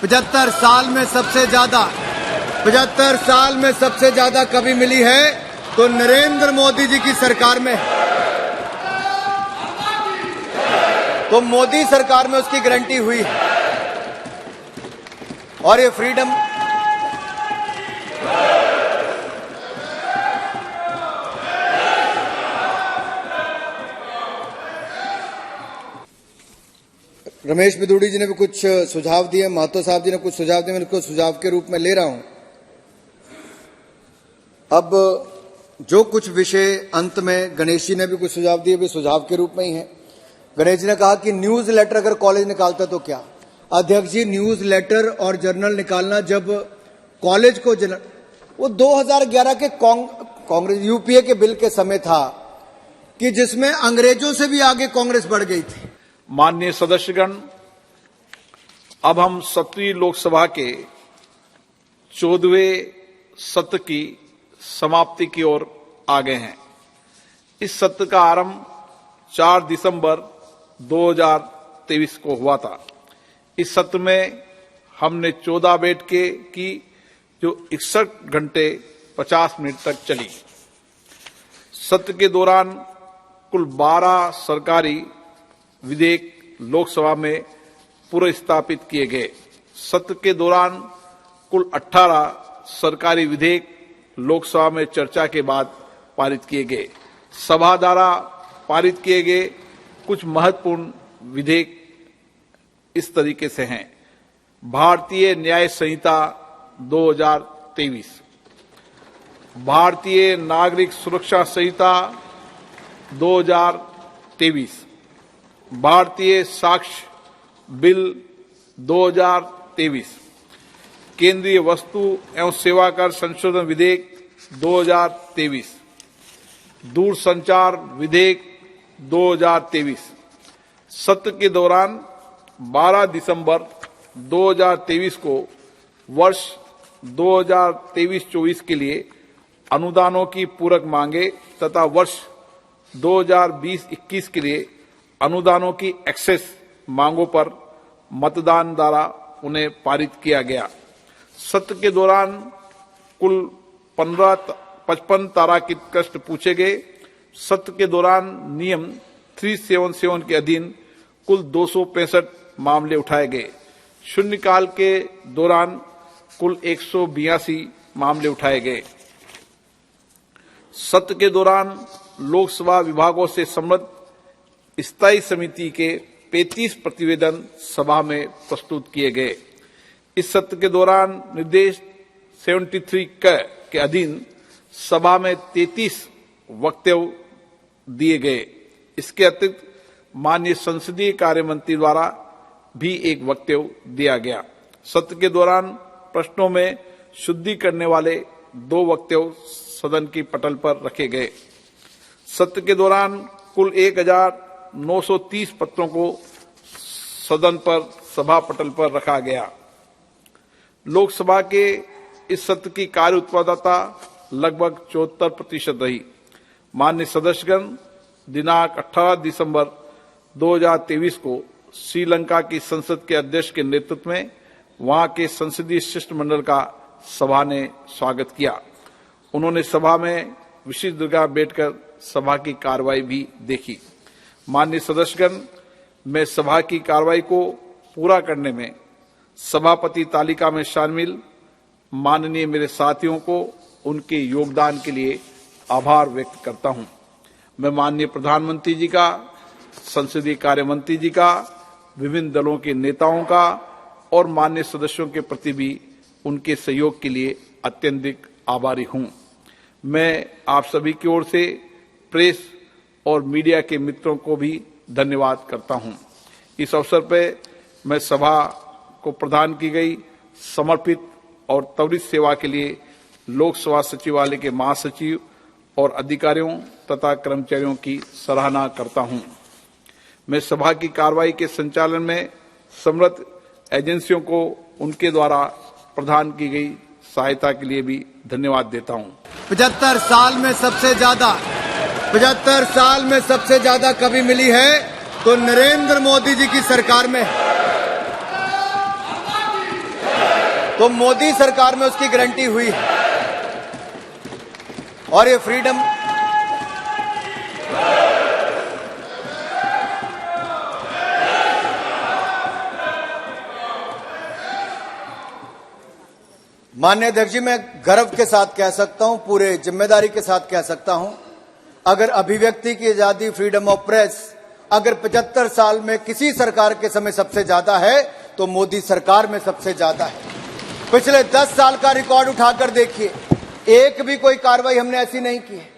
75 साल में सबसे ज्यादा कभी मिली है तो नरेंद्र मोदी जी की सरकार में, तो मोदी सरकार में उसकी गारंटी हुई है। और ये फ्रीडम रमेश बिदूड़ी जी ने भी कुछ सुझाव दिए, महतो साहब जी ने कुछ सुझाव दिए, मैं इसको सुझाव के रूप में ले रहा हूं। अब जो कुछ विषय अंत में गणेश जी ने भी कुछ सुझाव दिए, भी सुझाव के रूप में ही है। गणेश जी ने कहा कि न्यूज लेटर अगर कॉलेज निकालता तो क्या। अध्यक्ष जी, न्यूज लेटर और जर्नल निकालना जब कॉलेज को वो 2011 के कांग्रेस यूपीए के बिल के समय था कि जिसमें अंग्रेजों से भी आगे कांग्रेस बढ़ गई थी। माननीय सदस्यगण, अब हम 17वीं लोकसभा के 14वें सत्र की समाप्ति की ओर आ गए हैं। इस सत्र का आरंभ 4 दिसंबर 2023 को हुआ था। इस सत्र में हमने 14 बैठकें की जो 61 घंटे 50 मिनट तक चली। सत्र के दौरान कुल 12 सरकारी विधेयक लोकसभा में पुनर्स्थापित किए गए। सत्र के दौरान कुल 18 सरकारी विधेयक लोकसभा में चर्चा के बाद पारित किए गए। सभा द्वारा पारित किए गए कुछ महत्वपूर्ण विधेयक इस तरीके से हैं। भारतीय न्याय संहिता 2023, भारतीय नागरिक सुरक्षा संहिता 2023, भारतीय साक्ष्य बिल 2023, केंद्रीय वस्तु एवं सेवा कर संशोधन विधेयक 2023, दूरसंचार विधेयक 2023। सत्र के दौरान 12 दिसंबर 2023 को वर्ष 2023-24 के लिए अनुदानों की पूरक मांगे तथा वर्ष 2020-21 के लिए अनुदानों की एक्सेस मांगों पर मतदान द्वारा उन्हें पारित किया गया। सत्र के दौरान कुल 55 तारांकित प्रश्न पूछे गए। सत्र के दौरान नियम 377 के अधीन कुल 265 मामले उठाए गए। शून्यकाल के दौरान कुल 182 मामले उठाए गए। सत्र के दौरान लोकसभा विभागों से संबद्ध स्थायी समिति के 35 प्रतिवेदन सभा में प्रस्तुत किए गए। इस सत्र के दौरान निर्देश 73 के अधीन सभा में 33 वक्तव्य दिए गए। इसके अतिरिक्त माननीय संसदीय कार्य मंत्री द्वारा भी एक वक्तव्य दिया गया। सत्र के दौरान प्रश्नों में शुद्धि करने वाले 2 वक्तव्य सदन की पटल पर रखे गए। सत्र के दौरान कुल 1930 पत्रों को सदन पर सभा पटल पर रखा गया। लोकसभा के इस सत्र की कार्य उत्पादकता लगभग 74% रही। माननीय सदस्यगण, दिनांक 18 दिसंबर 2023 को श्रीलंका की संसद के अध्यक्ष के नेतृत्व में वहां के संसदीय शिष्टमंडल का सभा ने स्वागत किया। उन्होंने सभा में विशिष्ट जगह बैठकर सभा की कार्रवाई भी देखी। माननीय सदस्यगण, मैं सभा की कार्रवाई को पूरा करने में सभापति तालिका में शामिल माननीय मेरे साथियों को उनके योगदान के लिए आभार व्यक्त करता हूं। मैं माननीय प्रधानमंत्री जी का, संसदीय कार्य मंत्री जी का, विभिन्न दलों के नेताओं का और माननीय सदस्यों के प्रति भी उनके सहयोग के लिए अत्यधिक आभारी हूं। मैं आप सभी की ओर से प्रेस और मीडिया के मित्रों को भी धन्यवाद करता हूं। इस अवसर पर मैं सभा को प्रदान की गई समर्पित और त्वरित सेवा के लिए लोकसभा सचिवालय के महासचिव और अधिकारियों तथा कर्मचारियों की सराहना करता हूं। मैं सभा की कार्रवाई के संचालन में समर्थ एजेंसियों को उनके द्वारा प्रदान की गई सहायता के लिए भी धन्यवाद देता हूं। 75 साल में सबसे ज्यादा कभी मिली है तो नरेंद्र मोदी जी की सरकार में। तो मोदी सरकार में उसकी गारंटी हुई है। और ये फ्रीडम माननीय अध्यक्ष जी, मैं गर्व के साथ कह सकता हूं, पूरे जिम्मेदारी के साथ कह सकता हूं, अगर अभिव्यक्ति की आजादी, फ्रीडम ऑफ प्रेस अगर 75 साल में किसी सरकार के समय सबसे ज्यादा है तो मोदी सरकार में सबसे ज्यादा है। पिछले 10 साल का रिकॉर्ड उठाकर देखिए, एक भी कोई कार्रवाई हमने ऐसी नहीं की है,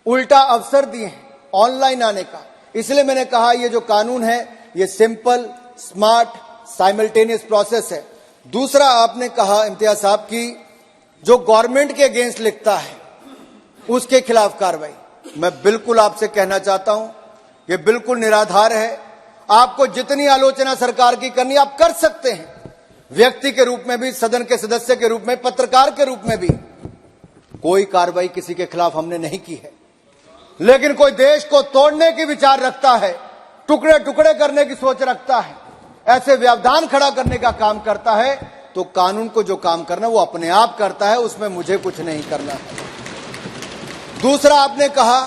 उल्टा अवसर दिए हैं ऑनलाइन आने का। इसलिए मैंने कहा ये जो कानून है ये सिंपल, स्मार्ट, साइमल्टेनियस प्रोसेस है। दूसरा, आपने कहा इम्तियाज साहब की जो गवर्नमेंट के अगेंस्ट लिखता है उसके खिलाफ कार्रवाई, मैं बिल्कुल आपसे कहना चाहता हूं ये बिल्कुल निराधार है। आपको जितनी आलोचना सरकार की करनी आप कर सकते हैं, व्यक्ति के रूप में भी, सदन के सदस्य के रूप में, पत्रकार के रूप में भी। कोई कार्रवाई किसी के खिलाफ हमने नहीं की है, लेकिन कोई देश को तोड़ने की विचार रखता है, टुकड़े टुकड़े करने की सोच रखता है, ऐसे व्यवधान खड़ा करने का काम करता है, तो कानून को जो काम करना वो अपने आप करता है, उसमें मुझे कुछ नहीं करना है। दूसरा, आपने कहा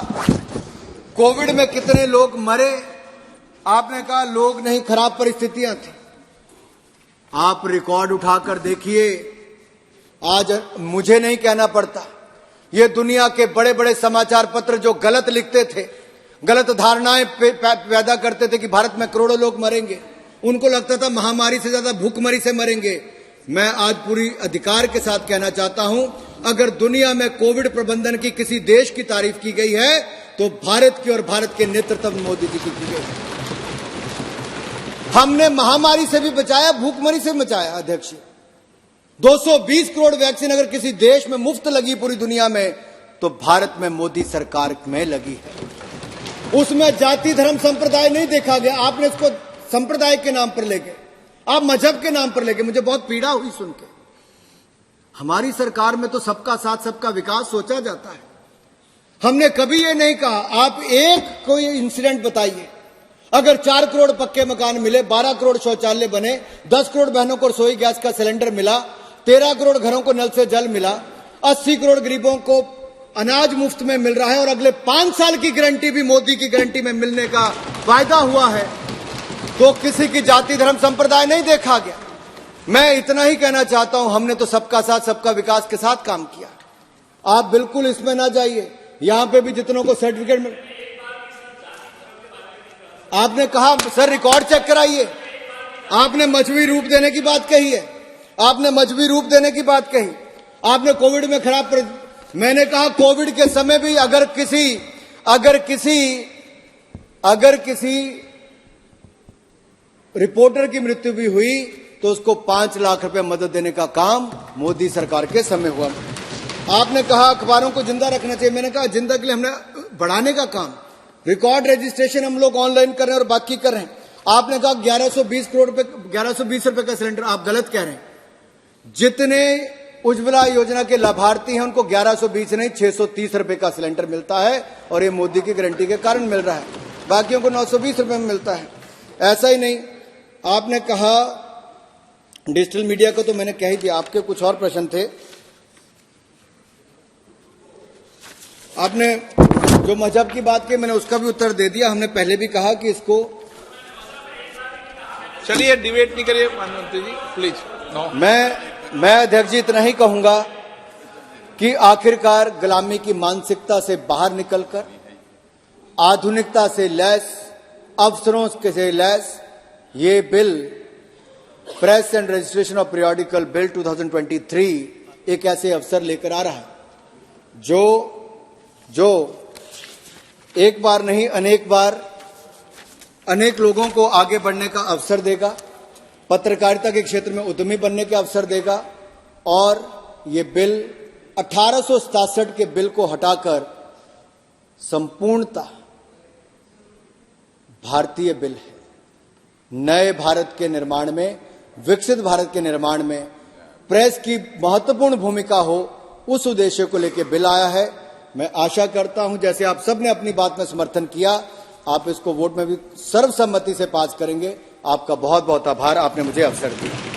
कोविड में कितने लोग मरे, आपने कहा लोग नहीं, खराब परिस्थितियां थी। आप रिकॉर्ड उठाकर देखिए, आज मुझे नहीं कहना पड़ता, ये दुनिया के बड़े बड़े समाचार पत्र जो गलत लिखते थे, गलत धारणाएं पैदा करते थे कि भारत में करोड़ों लोग मरेंगे, उनको लगता था महामारी से ज्यादा भूखमरी से मरेंगे। मैं आज पूरी अधिकार के साथ कहना चाहता हूं, अगर दुनिया में कोविड प्रबंधन की किसी देश की तारीफ की गई है तो भारत की, और भारत के नेतृत्व में मोदी जी की गई है। हमने महामारी से भी बचाया, भूखमरी से बचाया। अध्यक्ष, 220 करोड़ वैक्सीन अगर किसी देश में मुफ्त लगी पूरी दुनिया में, तो भारत में मोदी सरकार में लगी है। उसमें जाति, धर्म, संप्रदाय नहीं देखा गया। आपने इसको संप्रदाय के नाम पर ले गए, आप मजहब के नाम पर ले गए। मुझे बहुत पीड़ा हुई सुन के। हमारी सरकार में तो सबका साथ, सबका विकास सोचा जाता है। हमने कभी ये नहीं कहा, आप एक कोई इंसिडेंट बताइए, अगर 4 करोड़ पक्के मकान मिले, 12 करोड़ शौचालय बने, 10 करोड़ बहनों को रसोई गैस का सिलेंडर मिला, 13 करोड़ घरों को नल से जल मिला, 80 करोड़ गरीबों को अनाज मुफ्त में मिल रहा है, और अगले 5 साल की गारंटी भी मोदी की गारंटी में मिलने का वायदा हुआ है, तो किसी की जाति, धर्म, संप्रदाय नहीं देखा गया। मैं इतना ही कहना चाहता हूं, हमने तो सबका साथ, सबका विकास के साथ काम किया। आप बिल्कुल इसमें ना जाइए। यहां पे भी जितनों को सर्टिफिकेट मिल, आपने कहा सर रिकॉर्ड चेक कराइए, आपने मजबूरी रूप देने की बात कही है, आपने मजबूरी रूप देने की बात कही, आपने कोविड में खराब मैंने कहा कोविड के समय भी अगर किसी रिपोर्टर की मृत्यु भी हुई तो उसको 5 लाख रुपए मदद देने का काम मोदी सरकार के समय हुआ। आपने कहा अखबारों को जिंदा रखना चाहिए, मैंने कहा जिंदा के लिए हमने बढ़ाने का काम, रिकॉर्ड रजिस्ट्रेशन हम लोग ऑनलाइन कर रहे हैं और बाकी कर रहे हैं। आपने कहा 1120 करोड़ रुपए, 1120 रुपए का सिलेंडर, आप गलत कह रहे हैं। जितने उज्ज्वला योजना के लाभार्थी हैं उनको 1120 नहीं 630 रुपए का सिलेंडर मिलता है, और ये मोदी की गारंटी के कारण मिल रहा है। बाकियों को 920 रुपए में मिलता है। ऐसा ही नहीं, आपने कहा डिजिटल मीडिया को तो मैंने कह ही दिया। आपके कुछ और प्रश्न थे। आपने जो मजहब की बात की मैंने उसका भी उत्तर दे दिया। हमने पहले भी कहा कि इसको, चलिए डिबेट नहीं करिए माननीय जी प्लीज। नो, मैं अध्यक्ष जी इतना ही कहूंगा कि आखिरकार गुलामी की मानसिकता से बाहर निकलकर आधुनिकता से लैस, अवसरों से लैस ये bill, press and registration of periodical bill 2023 एक ऐसे अवसर लेकर आ रहा है जो एक बार नहीं अनेक बार अनेक लोगों को आगे बढ़ने का अवसर देगा, पत्रकारिता के क्षेत्र में उद्यमी बनने के अवसर देगा, और ये बिल 1867 के बिल को हटाकर संपूर्णता भारतीय बिल है। नए भारत के निर्माण में, विकसित भारत के निर्माण में प्रेस की महत्वपूर्ण भूमिका हो, उस उद्देश्य को लेकर बिल आया है। मैं आशा करता हूं जैसे आप सबने अपनी बात में समर्थन किया, आप इसको वोट में भी सर्वसम्मति से पास करेंगे। आपका बहुत बहुत आभार, आपने मुझे अवसर दिया।